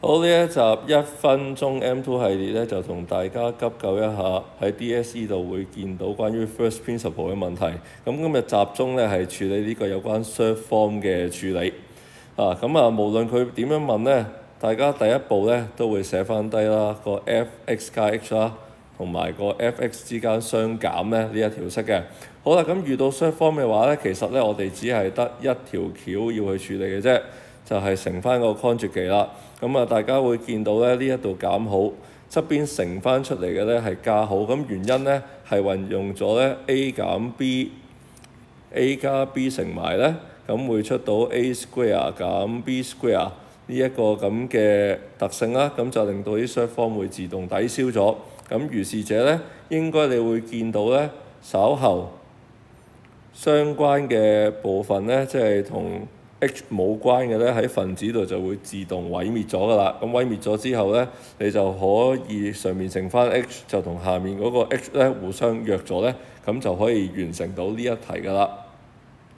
好，呢一集1分鐘 M2 系列咧，就同大家急救一下喺 DSE 度會見到關於 First Principle 嘅問題。咁今日集中咧係處理呢個有關 Cert Form 嘅處理。無論佢點樣問咧，大家第一步咧都會寫翻低啦，個 f(x) 加 h 啦，同埋個 f(x) 之間相減咧呢一條式嘅。好啦，咁遇到 Cert Form 嘅話咧，其實咧我哋只係得一條橋要去處理嘅啫。就係乘翻個 conjugate 啦，大家會見到咧呢一度減號，側邊乘翻出嚟嘅咧係加號，咁原因咧係運用咗咧 a 減 b，a 加 b 乘埋咧，咁會出到 a square 減 b square 呢一個咁嘅特性啦，咁就令到啲 Cert Form 會自動抵消咗。咁如是者咧，應該你會見到咧稍後相關嘅部分咧，即係同H 冇關嘅咧，喺分子度就會自動毀滅咗㗎啦。咁毀滅咗之後咧，你就可以上面乘翻 H，就同下面嗰個 H 咧互相約咗咧，咁就可以完成到呢一題㗎啦。